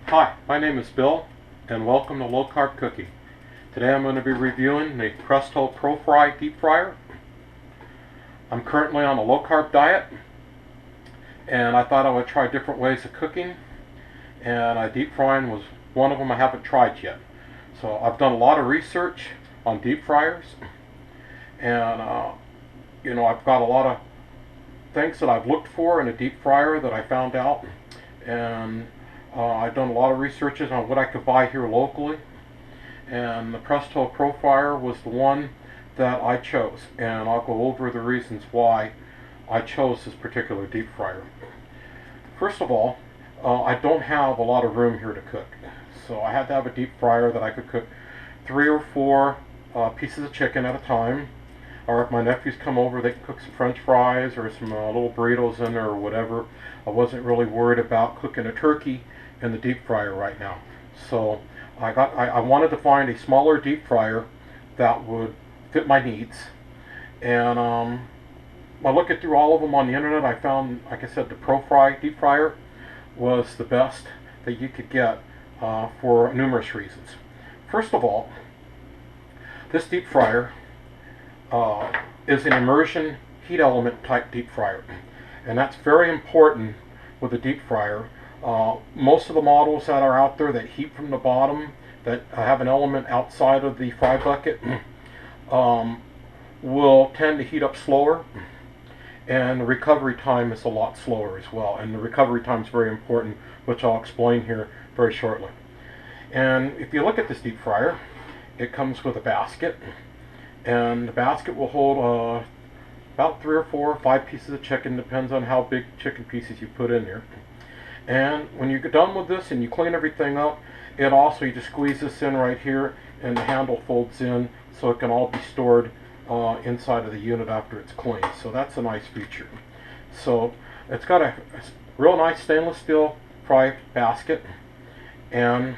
Hi, my name is Bill, and welcome to Low Carb Cooking. Today I'm going to be reviewing the Presto Pro Fry Deep Fryer. I'm currently on a low carb diet, and I thought I would try different ways of cooking, and deep frying was one of them I haven't tried yet. So I've done a lot of research on deep fryers, and I've got a lot of things that I've looked for in a deep fryer that I found out, and I've done a lot of researches on what I could buy here locally, and the Presto Pro Fryer was the one that I chose, and I'll go over the reasons why I chose this particular deep fryer. First of all, I don't have a lot of room here to cook, so I had to have a deep fryer that I could cook 3 or 4 pieces of chicken at a time, or if my nephews come over, they can cook some French fries or some little burritos in there or whatever. I wasn't really worried about cooking a turkey in the deep fryer right now. So I wanted to find a smaller deep fryer that would fit my needs. And by looking through all of them on the internet, I found, like I said, the Pro Fry deep fryer was the best that you could get for numerous reasons. First of all, this deep fryer is an immersion heat element type deep fryer, and that's very important with a deep fryer. Most of the models that are out there that heat from the bottom, that have an element outside of the fry bucket, will tend to heat up slower, and the recovery time is a lot slower as well, and the recovery time is very important, which I'll explain here very shortly. And if you look at this deep fryer, it comes with a basket, and the basket will hold about 3 or 4 or 5 pieces of chicken, depends on how big chicken pieces you put in there. And when you're done with this and you clean everything up, it also, you just squeeze this in right here, and the handle folds in so it can all be stored inside of the unit after it's cleaned. So that's a nice feature. So it's got a real nice stainless steel fry basket, and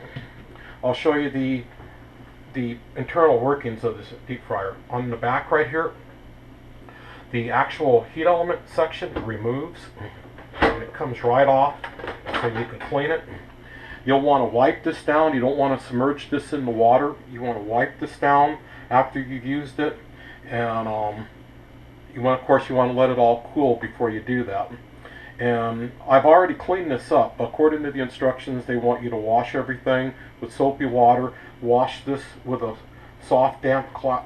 I'll show you the internal workings of this deep fryer. On the back right here, the actual heat element section removes, and it comes right off so you can clean it. You'll want to wipe this down. You don't want to submerge this in the water. You want to wipe this down after you've used it, and of course you want to let it all cool before you do that. And I've already cleaned this up. According to the instructions, they want you to wash everything with soapy water. Wash this with a soft, damp cloth.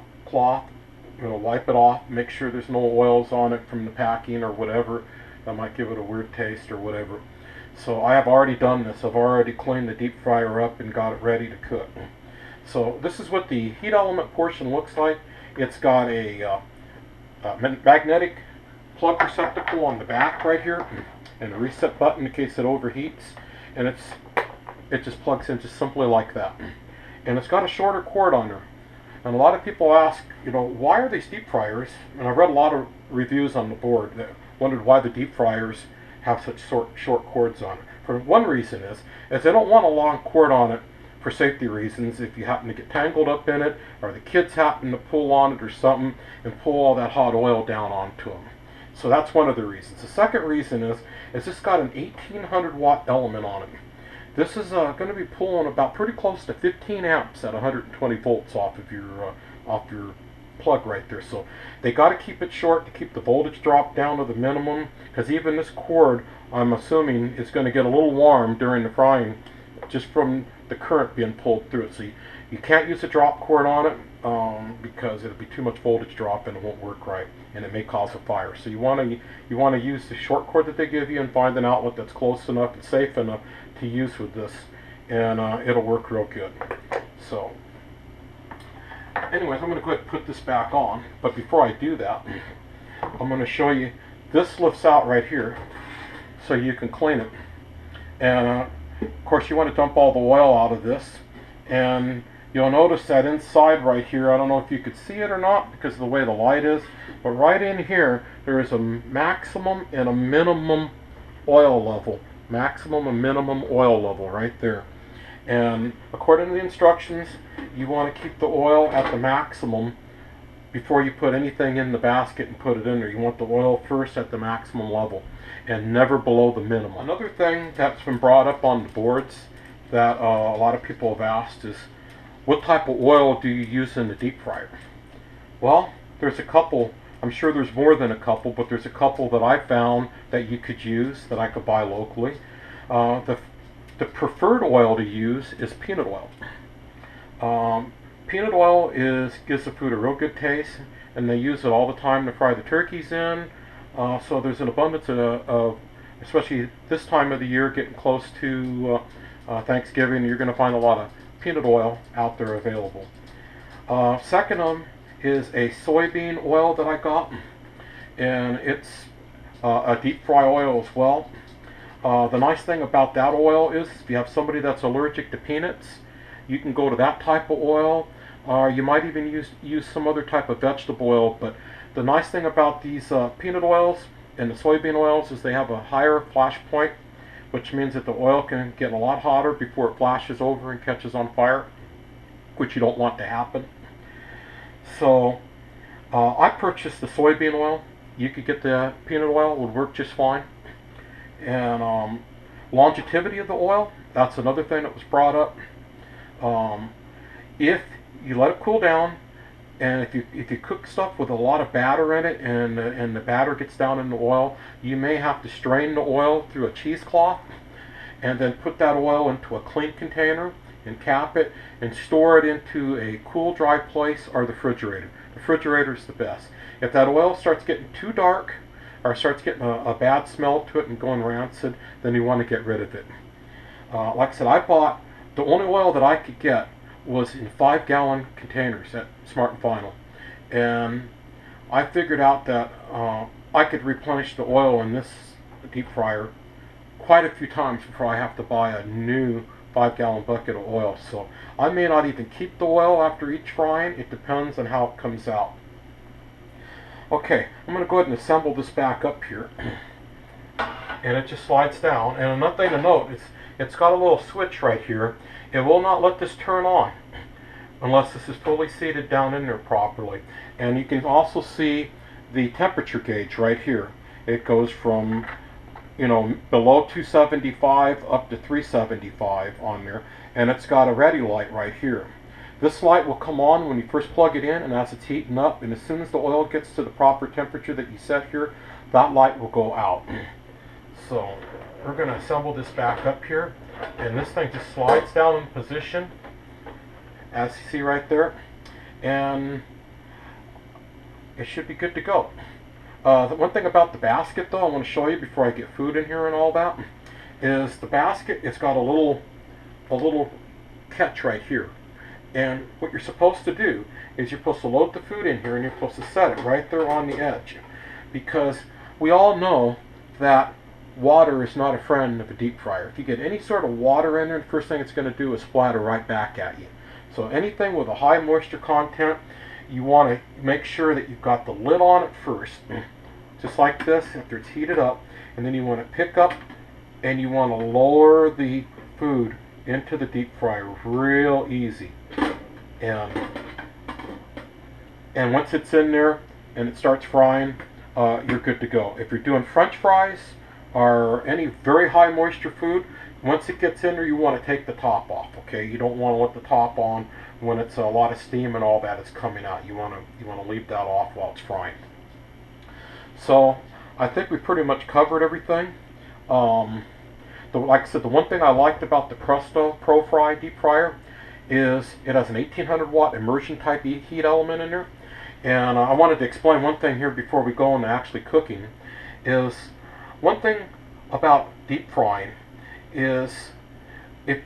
Wipe it off. Make sure there's no oils on it from the packing or whatever. That might give it a weird taste or whatever. So I have already done this. I've already cleaned the deep fryer up and got it ready to cook. So this is what the heat element portion looks like. It's got a magnetic plug receptacle on the back right here, and a reset button in case it overheats, and it just plugs in just simply like that. And it's got a shorter cord on there. And a lot of people ask, why are these deep fryers? And I read a lot of reviews on the board that wondered why the deep fryers have such short cords on it. For one reason is they don't want a long cord on it for safety reasons. If you happen to get tangled up in it, or the kids happen to pull on it or something and pull all that hot oil down onto them. So that's one of the reasons. The second reason is it's got an 1800 watt element on it. This is going to be pulling about pretty close to 15 amps at 120 volts off of your plug right there. So they got to keep it short to keep the voltage drop down to the minimum, because even this cord, I'm assuming, is going to get a little warm during the frying just from the current being pulled through it. So you can't use a drop cord on it because it'll be too much voltage drop and it won't work right, and it may cause a fire. So you want to use the short cord that they give you and find an outlet that's close enough and safe enough to use with this, and it'll work real good. So anyways, I'm going to go ahead and put this back on, but before I do that, I'm going to show you, this lifts out right here so you can clean it. And of course you want to dump all the oil out of this, and you'll notice that inside right here, I don't know if you could see it or not because of the way the light is, but right in here there is a maximum and a minimum oil level. Maximum and minimum oil level right there. And according to the instructions, you want to keep the oil at the maximum before you put anything in the basket and put it in there. You want the oil first at the maximum level and never below the minimum. Another thing that's been brought up on the boards that a lot of people have asked is, what type of oil do you use in the deep fryer? Well, there's a couple. I'm sure there's more than a couple, but there's a couple that I found that you could use that I could buy locally. The preferred oil to use is peanut oil. Peanut oil gives the food a real good taste, and they use it all the time to fry the turkeys in. So there's an abundance of, especially this time of the year, getting close to Thanksgiving, you're going to find a lot of peanut oil out there available. Second is a soybean oil that I got, and it's a deep fry oil as well. The nice thing about that oil is if you have somebody that's allergic to peanuts, you can go to that type of oil. You might even use some other type of vegetable oil, but the nice thing about these peanut oils and the soybean oils is they have a higher flash point, which means that the oil can get a lot hotter before it flashes over and catches on fire, which you don't want to happen. So I purchased the soybean oil. You could get the peanut oil, it would work just fine. And longevity of the oil, that's another thing that was brought up. If you let it cool down, and if you cook stuff with a lot of batter in it, and the batter gets down in the oil, you may have to strain the oil through a cheesecloth, and then put that oil into a clean container and cap it and store it into a cool, dry place or the refrigerator. The refrigerator is the best. If that oil starts getting too dark or starts getting a bad smell to it and going rancid, then you want to get rid of it. Like I said, I bought the only oil that I could get was in 5-gallon containers at Smart and Final, and I figured out that I could replenish the oil in this deep fryer quite a few times before I have to buy a new 5-gallon bucket of oil. So I may not even keep the oil after each frying. It depends on how it comes out. Okay, I'm going to go ahead and assemble this back up here, and it just slides down. And another thing to note is it's got a little switch right here. It will not let this turn on unless this is fully seated down in there properly. And you can also see the temperature gauge right here. It goes from, below 275 up to 375 on there, and it's got a ready light right here. This light will come on when you first plug it in, and as it's heating up, and as soon as the oil gets to the proper temperature that you set here, that light will go out. So we're going to assemble this back up here, and this thing just slides down in position, as you see right there, and it should be good to go. The one thing about the basket, though, I want to show you before I get food in here and all that, is the basket, it's got a little catch right here. And what you're supposed to do is you're supposed to load the food in here, and you're supposed to set it right there on the edge, because we all know that water is not a friend of a deep fryer. If you get any sort of water in there, the first thing it's going to do is splatter right back at you. So anything with a high moisture content, you want to make sure that you've got the lid on it first, just like this, after it's heated up, and then you want to pick up and you want to lower the food into the deep fryer real easy. And once it's in there and it starts frying, you're good to go. If you're doing French fries or any very high moisture food, once it gets in there, you want to take the top off. Okay, you don't want to let the top on when it's a lot of steam and all that is coming out. You want to leave that off while it's frying. So I think we pretty much covered everything. Like I said, the one thing I liked about the Presto Pro Fry deep fryer is it has an 1800 watt immersion type heat element in there. And I wanted to explain one thing here before we go into actually cooking. Is one thing about deep frying is if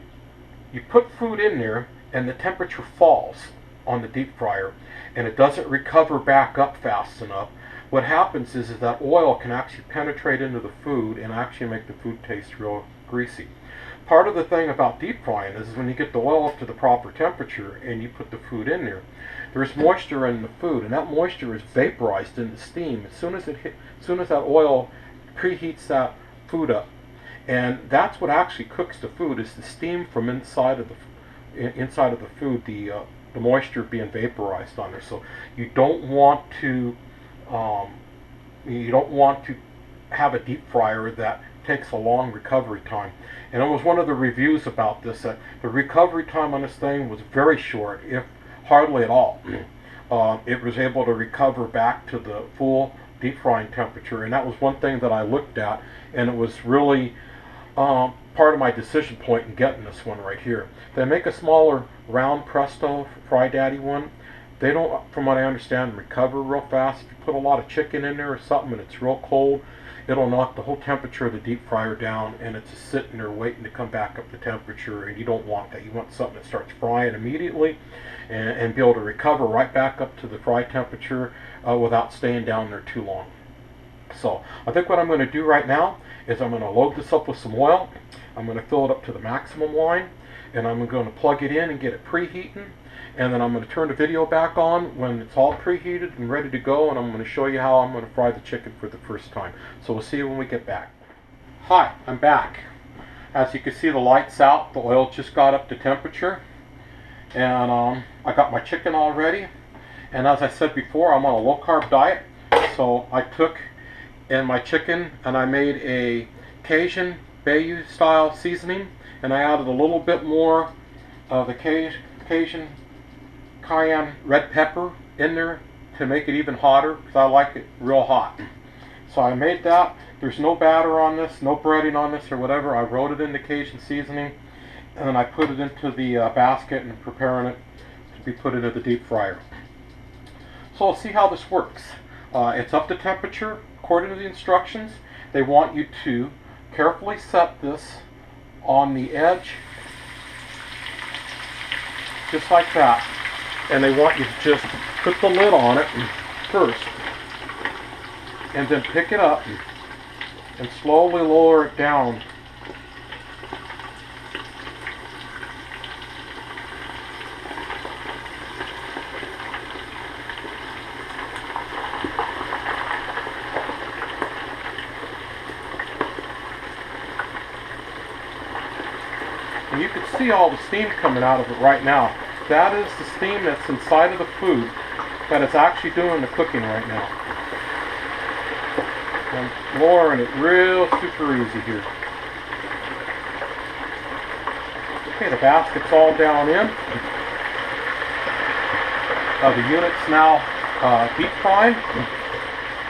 you put food in there and the temperature falls on the deep fryer and it doesn't recover back up fast enough, what happens is that oil can actually penetrate into the food and actually make the food taste real greasy. Part of the thing about deep frying is when you get the oil up to the proper temperature and you put the food in there, there's moisture in the food, and that moisture is vaporized in the steam as soon as that oil preheats that food up. And that's what actually cooks the food, is the steam from inside of the food, the moisture being vaporized on there. So you don't want to have a deep fryer that takes a long recovery time. And it was one of the reviews about this, that the recovery time on this thing was very short, if hardly at all. It was able to recover back to the full deep frying temperature, and that was one thing that I looked at, and it was really part of my decision point in getting this one right here. They make a smaller round Presto Fry Daddy one. They don't, from what I understand, recover real fast. If you put a lot of chicken in there or something and it's real cold, it'll knock the whole temperature of the deep fryer down, and it's just sitting there waiting to come back up to temperature, and you don't want that. You want something that starts frying immediately and be able to recover right back up to the fry temperature without staying down there too long. So I think what I'm going to do right now is I'm going to load this up with some oil. I'm going to fill it up to the maximum line, and I'm going to plug it in and get it preheating, and then I'm going to turn the video back on when it's all preheated and ready to go, and I'm going to show you how I'm going to fry the chicken for the first time. So we'll see you when we get back. Hi, I'm back. As you can see, the light's out, the oil just got up to temperature, and I got my chicken all ready. And as I said before, I'm on a low carb diet, so I took in my chicken and I made a Cajun Bayou style seasoning, and I added a little bit more of the Cajun cayenne red pepper in there to make it even hotter, because I like it real hot. So I made that. There's no batter on this, no breading on this or whatever. I wrote it in the Cajun seasoning, and then I put it into the basket and preparing it to be put into the deep fryer. So we'll see how this works. It's up to temperature according to the instructions. They want you to carefully set this on the edge, just like that. And they want you to just put the lid on it first, and then pick it up and slowly lower it down. And you can see all the steam coming out of it right now. That is the steam that's inside of the food that is actually doing the cooking right now. I'm lowering it real super easy here. Okay, the basket's all down in. The unit's now deep frying,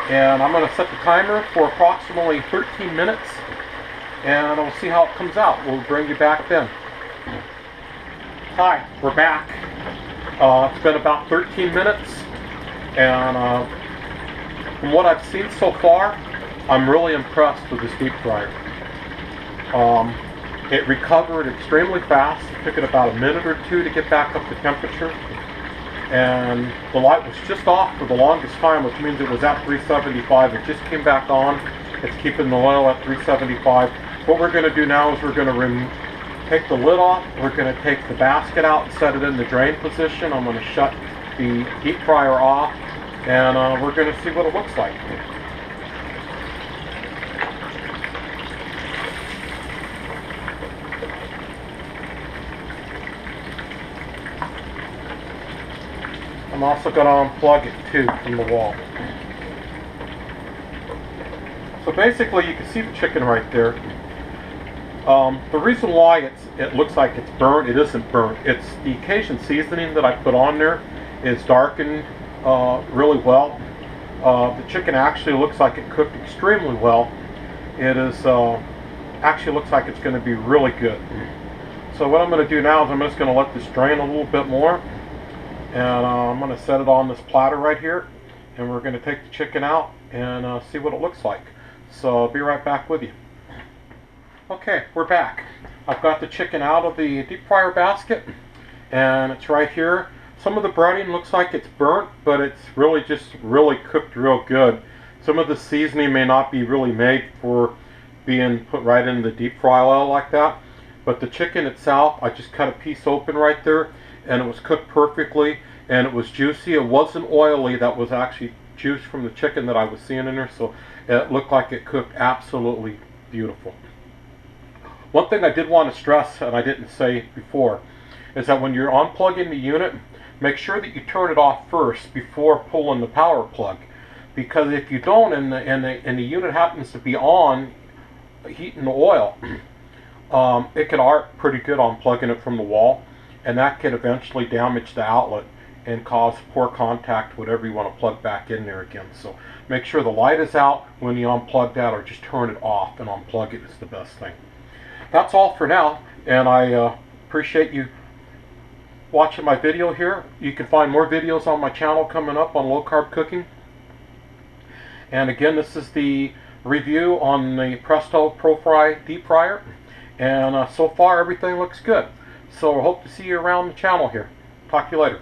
and I'm going to set the timer for approximately 13 minutes, and we'll see how it comes out. We'll bring you back then. Hi, we're back. It's been about 13 minutes, and from what I've seen so far, I'm really impressed with this deep fryer. It recovered extremely fast. It took it about a minute or two to get back up to temperature, and the light was just off for the longest time, which means it was at 375. It just came back on. It's keeping the oil at 375. What we're going to do now is we're going to take the lid off. We're going to take the basket out and set it in the drain position. I'm going to shut the deep fryer off, and we're going to see what it looks like. I'm also going to unplug it too from the wall. So basically you can see the chicken right there. The reason why it looks like it's burnt, it isn't burnt. It's the Cajun seasoning that I put on there is darkened really well. The chicken actually looks like it cooked extremely well. It is actually looks like it's going to be really good. So what I'm going to do now is I'm just going to let this drain a little bit more, and I'm going to set it on this platter right here, and we're going to take the chicken out and see what it looks like. So I'll be right back with you. Okay, we're back. I've got the chicken out of the deep fryer basket, and it's right here. Some of the breading looks like it's burnt, but it's really just cooked real good. Some of the seasoning may not be really made for being put right in the deep fry oil like that, but the chicken itself, I just cut a piece open right there, and it was cooked perfectly, and it was juicy. It wasn't oily. That was actually juice from the chicken that I was seeing in there, so it looked like it cooked absolutely beautiful. One thing I did want to stress, and I didn't say before, is that when you're unplugging the unit, make sure that you turn it off first before pulling the power plug. Because if you don't, and the unit happens to be on heating the oil, it can arc pretty good on plugging it from the wall, and that can eventually damage the outlet and cause poor contact, whatever you want to plug back in there again. So make sure the light is out when you unplug that, or just turn it off and unplug it is the best thing. That's all for now, and I appreciate you watching my video here. You can find more videos on my channel coming up on low carb cooking. And again, this is the review on the Presto Pro Fry deep fryer, and so far everything looks good. So I hope to see you around the channel here. Talk to you later.